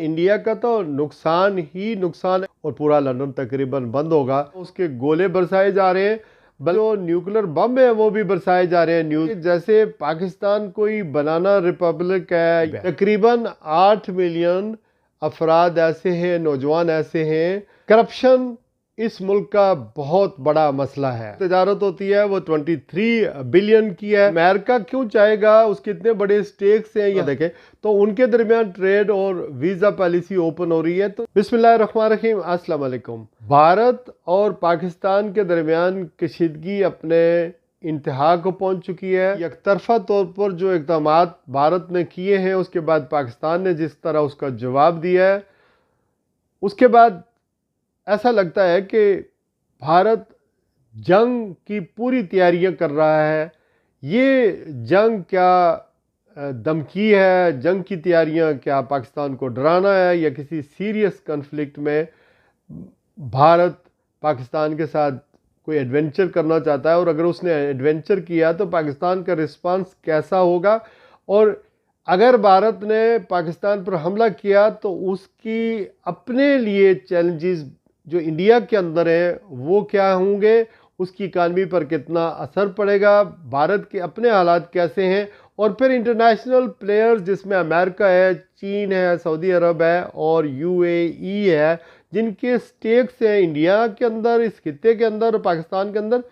India का तो नुकसान ही नुकसान है और पूरा लंदन तकरीबन बंद होगा। उसके गोले बरसाए जा रहे हैं, जो न्यूक्लियर बम है वो भी बरसाए जा रहे हैं। न्यूज जैसे पाकिस्तान कोई बनाना रिपब्लिक है, तकरीबन 8 मिलियन अफराद ऐसे हैं, नौजवान ऐसे हैं। करप्शन इस मुल्क का बहुत बड़ा मसला है। तजारत होती है वो 23 बिलियन की है। अमेरिका क्यों चाहेगा, उसके इतने बड़े स्टेक्स हैं यहाँ देखें, तो उनके दरमियान ट्रेड और वीजा पॉलिसी ओपन हो रही है। तो बिस्मिल्लाहिर्रहमानिर्रहीम, अस्सलाम वालेकुम। भारत और पाकिस्तान के दरमियान कशीदगी अपने इंतहा को पहुंच चुकी है। एकतरफा तौर पर जो इक़दाम भारत ने किए हैं, उसके बाद पाकिस्तान ने जिस तरह उसका जवाब दिया है, उसके बाद ऐसा लगता है कि भारत जंग की पूरी तैयारियां कर रहा है। ये जंग क्या धमकी है, जंग की तैयारियां क्या पाकिस्तान को डराना है, या किसी सीरियस कन्फ्लिक्ट में भारत पाकिस्तान के साथ कोई एडवेंचर करना चाहता है, और अगर उसने एडवेंचर किया तो पाकिस्तान का रिस्पांस कैसा होगा, और अगर भारत ने पाकिस्तान पर हमला किया तो उसकी अपने लिए चैलेंजेस जो इंडिया के अंदर है वो क्या होंगे, उसकी इकानमी पर कितना असर पड़ेगा, भारत के अपने हालात कैसे हैं, और फिर इंटरनेशनल प्लेयर्स जिसमें अमेरिका है, चीन है, सऊदी अरब है और यूएई है, जिनके स्टेक्स हैं इंडिया के अंदर, इस खित्ते के अंदर और पाकिस्तान के अंदर,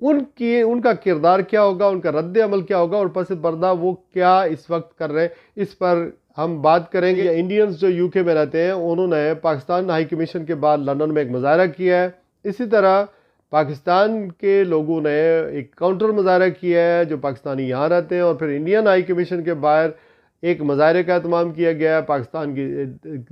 उनका किरदार क्या होगा, उनका रद्द अमल क्या होगा, और पस पर्दा वो क्या इस वक्त कर रहे हैं, इस पर हम बात करेंगे। इंडियंस जो यूके में रहते हैं उन्होंने पाकिस्तान हाई कमीशन के बाद लंदन में एक मुजाहरा किया है। इसी तरह पाकिस्तान के लोगों ने एक काउंटर मुजाहरा किया है जो पाकिस्तानी यहाँ रहते हैं, और फिर इंडियन हाई कमीशन के बाहर एक मुजाहरे का एहतमाम किया गया है। पाकिस्तान की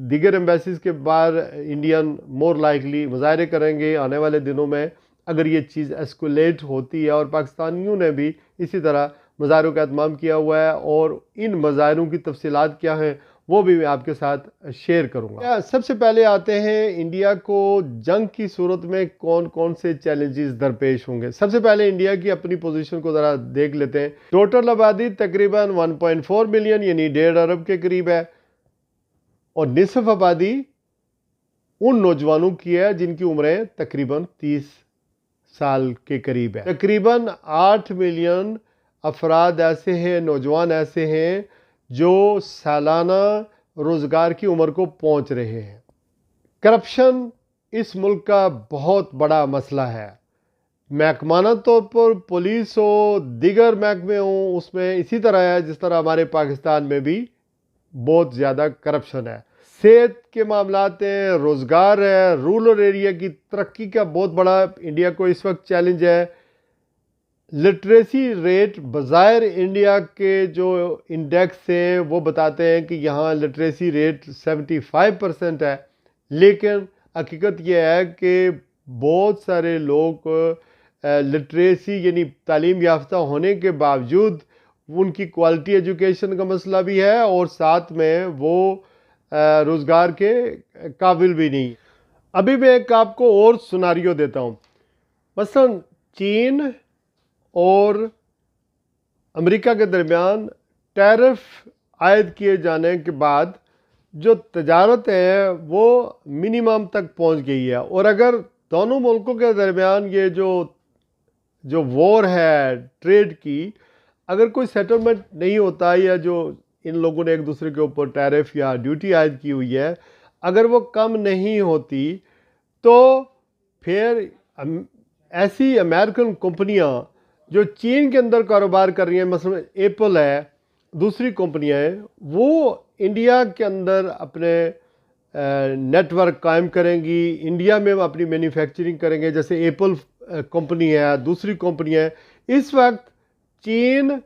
दीगर एम्बेसीज के बाहर इंडियन मोर लाइकली मुजाहरे करेंगे आने वाले दिनों में, अगर ये चीज़ एस्कुलेट होती है, और पाकिस्तानियों ने भी इसी तरह मुजाहरों का एहतमाम किया हुआ है, और इन मुजाहरों की तफसीलात क्या हैं वो भी मैं आपके साथ शेयर करूंगा। सबसे पहले आते हैं इंडिया को जंग की सूरत में कौन कौन से चैलेंजेस दरपेश होंगे। सबसे पहले इंडिया की अपनी पोजीशन को ज़रा देख लेते हैं। टोटल आबादी तकरीबन 1.4 मिलियन यानी 1.5 अरब के करीब है, और निसफ आबादी उन नौजवानों की है जिनकी उम्रें तकरीबन 30 साल के करीब है। तकरीबन 8 मिलियन अफराद ऐसे हैं, नौजवान ऐसे हैं जो सालाना रोज़गार की उम्र को पहुंच रहे हैं। करप्शन इस मुल्क का बहुत बड़ा मसला है। महकमाना तौर पर पुलिस हो, दिगर महकमे हों, उसमें इसी तरह है जिस तरह हमारे पाकिस्तान में भी बहुत ज़्यादा करप्शन है। सेहत के मामलात हैं, रोज़गार है, रूरल एरिया की तरक्की का बहुत बड़ा इंडिया को इस वक्त चैलेंज है। लिटरेसी रेट बज़ाहिर इंडिया के जो इंडेक्स हैं वो बताते हैं कि यहाँ लिटरेसी रेट 75% है, लेकिन हकीकत यह है कि बहुत सारे लोग लिटरेसी यानी तालीम याफ्ता होने के बावजूद उनकी क्वालिटी एजुकेशन का मसला भी है, और साथ में वो रोज़गार के काबिल भी नहीं। अभी मैं एक आपको और सुनारियो देता हूँ। मसलन चीन और अमेरिका के दरमियान टैरिफ आयद किए जाने के बाद जो तजारत है वो मिनिमम तक पहुंच गई है, और अगर दोनों मुल्कों के दरमियान ये जो वॉर है ट्रेड की, अगर कोई सेटलमेंट नहीं होता, या जो इन लोगों ने एक दूसरे के ऊपर टैरिफ या ड्यूटी आयद की हुई है, अगर वो कम नहीं होती, तो फिर ऐसी अमेरिकन कंपनियां जो चीन के अंदर कारोबार कर रही हैं, मसलन एप्पल है, दूसरी कंपनियां हैं, वो इंडिया के अंदर अपने नेटवर्क कायम करेंगी, इंडिया में अपनी मैन्युफैक्चरिंग करेंगे। जैसे एप्पल कंपनी है, दूसरी कंपनी है। इस वक्त चीन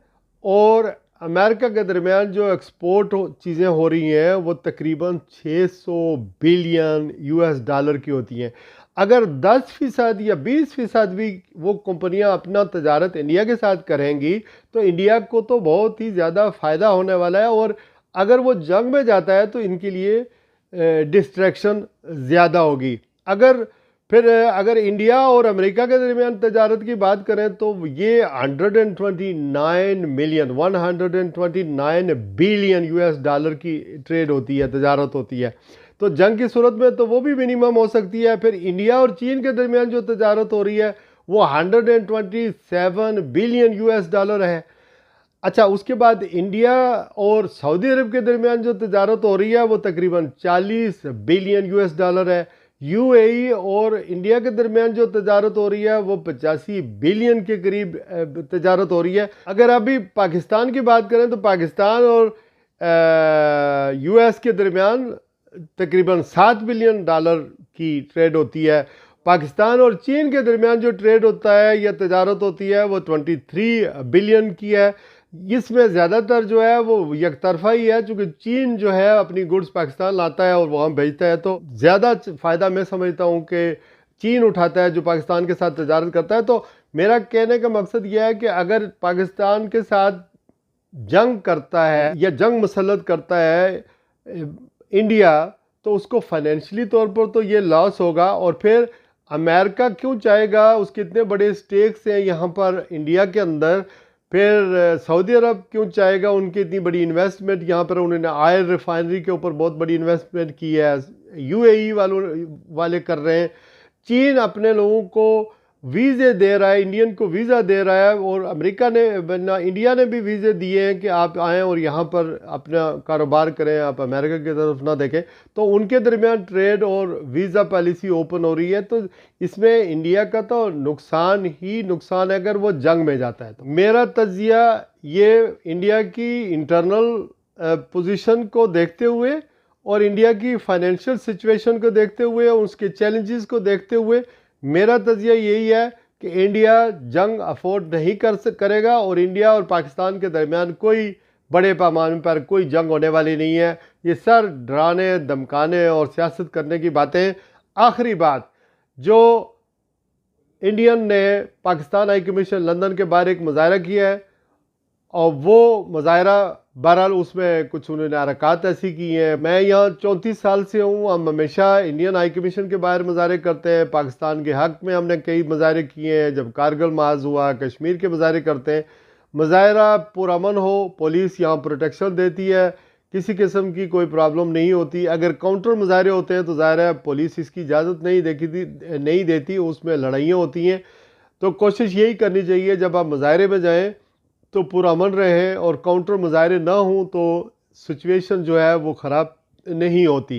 और अमेरिका के दरमियान जो एक्सपोर्ट चीज़ें हो रही हैं वो तकरीबन 600 बिलियन US डॉलर की होती हैं। अगर 10% या 20% भी वो कंपनियां अपना तजारत इंडिया के साथ करेंगी तो इंडिया को तो बहुत ही ज़्यादा फ़ायदा होने वाला है, और अगर वो जंग में जाता है तो इनके लिए डिस्ट्रैक्शन ज़्यादा होगी। अगर फिर अगर इंडिया और अमेरिका के दरमियान तजारत की बात करें तो ये 129 मिलियन 129 बिलियन यूएस डॉलर की ट्रेड होती है, तजारत होती है। तो जंग की सूरत में तो वो भी मिनिमम हो सकती है। फिर इंडिया और चीन के दरमियान जो तजारत हो रही है वो 127 बिलियन यूएस डॉलर है। अच्छा, उसके बाद इंडिया और सऊदी अरब के दरमियान जो तजारत हो रही है वो तकरीबन 40 बिलियन यूएस डॉलर है। यूएई और इंडिया के दरमियान जो तजारत हो रही है वो 85 बिलियन के करीब तजारत हो रही है। अगर अभी पाकिस्तान की बात करें तो पाकिस्तान और यूएस के दरमियान तकरीबन 7 बिलियन डॉलर की ट्रेड होती है। पाकिस्तान और चीन के दरमियान जो ट्रेड होता है या तजारत होती है वो 23 बिलियन की है। इसमें ज़्यादातर जो है वो यकतरफा ही है, चूँकि चीन जो है अपनी गुड्स पाकिस्तान लाता है और वहाँ भेजता है, तो ज़्यादा फ़ायदा मैं समझता हूँ कि चीन उठाता है जो पाकिस्तान के साथ तजारत करता है। तो मेरा कहने का मकसद यह है कि अगर पाकिस्तान के साथ जंग करता है या जंग मुसल्लत करता है इंडिया, तो उसको फाइनेंशियली तौर पर तो ये लॉस होगा। और फिर अमेरिका क्यों चाहेगा, उसके इतने बड़े स्टेक्स हैं यहाँ पर इंडिया के अंदर। फिर सऊदी अरब क्यों चाहेगा, उनकी इतनी बड़ी इन्वेस्टमेंट यहाँ पर, उन्होंने ऑयल रिफाइनरी के ऊपर बहुत बड़ी इन्वेस्टमेंट की है, यूएई वाले कर रहे हैं। चीन अपने लोगों को वीज़े दे रहा है, इंडियन को वीज़ा दे रहा है, और अमेरिका ने इंडिया ने भी वीज़े दिए हैं कि आप आएँ और यहाँ पर अपना कारोबार करें, आप अमेरिका की तरफ ना देखें। तो उनके दरमियान ट्रेड और वीज़ा पॉलिसी ओपन हो रही है। तो इसमें इंडिया का तो नुकसान ही नुकसान है अगर वो जंग में जाता है। तो मेरा तज्जिया ये इंडिया की इंटरनल पोजीशन को देखते हुए और इंडिया की फाइनेंशियल सिचुएशन को देखते हुए, उसके चैलेंजेस को देखते हुए, मेरा तजिया यही है कि इंडिया जंग अफोर्ड नहीं करेगा और इंडिया और पाकिस्तान के दरमियान कोई बड़े पैमाने पर कोई जंग होने वाली नहीं है। ये सर डराने, धमकाने और सियासत करने की बातें। आखिरी बात, जो इंडियन ने पाकिस्तान हाई कमीशन लंदन के बाहर एक मुजाहरा किया है, और वो मुजाहरा बहरहाल उसमें कुछ उन्होंने हरकत ऐसी की हैं। मैं यहाँ 34 साल से हूँ, हम हमेशा इंडियन हाई कमीशन के बाहर मुजाहरे करते हैं। पाकिस्तान के हक़ में हमने कई मुजाहरे किए हैं, जब कारगिल महाज हुआ, कश्मीर के मुजाहरे करते हैं। मुजाहरा पुरअमन हो, पुलिस यहाँ प्रोटेक्शन देती है, किसी किस्म की कोई प्रॉब्लम नहीं होती। अगर काउंटर मुजाहरे होते हैं तो ज़ाहिर है पुलिस इसकी इजाज़त नहीं देती, उसमें लड़ाइयाँ होती हैं। तो कोशिश यही करनी चाहिए जब आप मुजाहरे में जाएँ तो पुरअमन रहें, और काउंटर मुजाहरे ना हों तो सिचुएशन जो है वो ख़राब नहीं होती।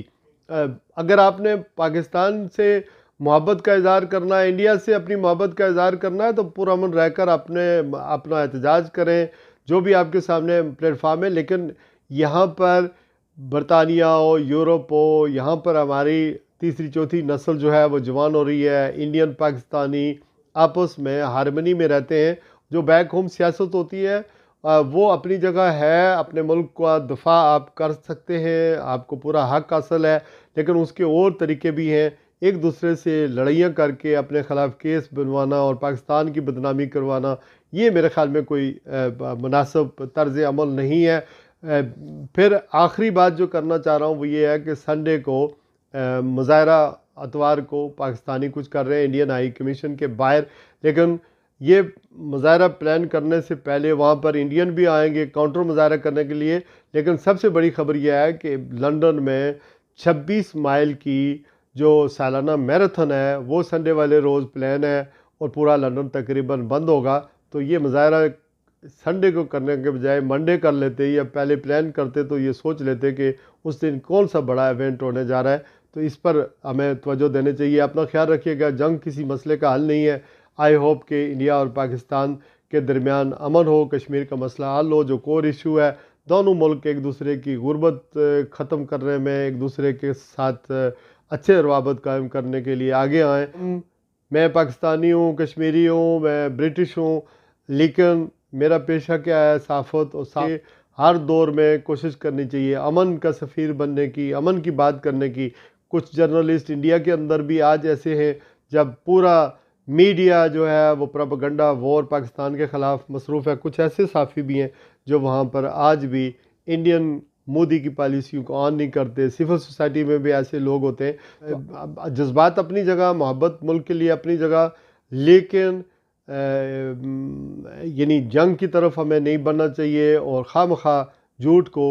अगर आपने पाकिस्तान से मोहब्बत का इज़हार करना है, इंडिया से अपनी मोहब्बत का इज़हार करना है, तो पुरअमन रहकर अपना एहतजाज करें, जो भी आपके सामने प्लेटफार्म है। लेकिन यहाँ पर बरतानिया हो, यूरोप हो, यहाँ पर हमारी तीसरी चौथी नस्ल जो है वो जवान हो रही है। इंडियन पाकिस्तानी आपस में हारमनी में रहते हैं। जो बैक होम सियासत होती है वो अपनी जगह है, अपने मुल्क का दफा आप कर सकते हैं, आपको पूरा हक हासिल है, लेकिन उसके और तरीके भी हैं। एक दूसरे से लड़ाइयाँ करके अपने ख़िलाफ़ केस बनवाना और पाकिस्तान की बदनामी करवाना, ये मेरे ख़्याल में कोई मुनासिब तर्ज़ अमल नहीं है। फिर आखिरी बात जो करना चाह रहा हूँ वो ये है कि संडे को मुज़ाहरा अतवार को पाकिस्तानी कुछ कर रहे हैं इंडियन हाई कमीशन के बाहर, लेकिन ये मुज़ाहरा प्लान करने से पहले वहाँ पर इंडियन भी आएंगे काउंटर मुज़ाहरा करने के लिए। लेकिन सबसे बड़ी खबर यह है कि लंदन में 26 माइल की जो सालाना मैराथन है वो संडे वाले रोज़ प्लान है, और पूरा लंदन तकरीबन बंद होगा। तो ये मुज़ाहरा संडे को करने के बजाय मंडे कर लेते या पहले प्लान करते, तो ये सोच लेते कि उस दिन कौन सा बड़ा इवेंट होने जा रहा है। तो इस पर हमें तवज्जो देनी चाहिए। अपना ख्याल रखिएगा। जंग किसी मसले का हल नहीं है। आई होप कि इंडिया और पाकिस्तान के दरमियान अमन हो, कश्मीर का मसला हल हो। जो कोर इशू है, दोनों मुल्क एक दूसरे की गुर्बत ख़त्म करने में, एक दूसरे के साथ अच्छे रवाबत कायम करने के लिए आगे आएँ। मैं पाकिस्तानी हूँ, कश्मीरी हूँ, मैं ब्रिटिश हूँ, लेकिन मेरा पेशा क्या है, सहाफ़त। और हर दौर में कोशिश करनी चाहिए अमन का सफ़ीर बनने की, अमन की बात करने की। कुछ जर्नलिस्ट इंडिया के अंदर भी आज ऐसे हैं, जब पूरा मीडिया जो है वो प्रोपेगेंडा वॉर पाकिस्तान के ख़िलाफ़ मसरूफ़ है। कुछ ऐसे साफ़ी भी हैं जो वहाँ पर आज भी इंडियन मोदी की पॉलिसियों को ऑन नहीं करते। सिविल सोसाइटी में भी ऐसे लोग होते हैं। जज्बात अपनी जगह, मोहब्बत मुल्क के लिए अपनी जगह, लेकिन यानी जंग की तरफ हमें नहीं बढ़ना चाहिए और खामखा झूठ को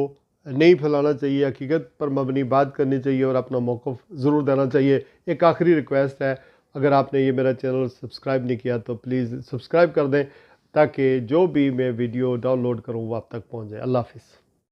नहीं फैलाना चाहिए। हकीकत पर मबनी बात करनी चाहिए और अपना मौक़िफ़ ज़रूर देना चाहिए। एक आखिरी रिक्वेस्ट है, अगर आपने ये मेरा चैनल सब्सक्राइब नहीं किया तो प्लीज़ सब्सक्राइब कर दें, ताकि जो भी मैं वीडियो डाउनलोड करूँ वो आप तक पहुँच जाए। अल्लाह हाफ़िज़।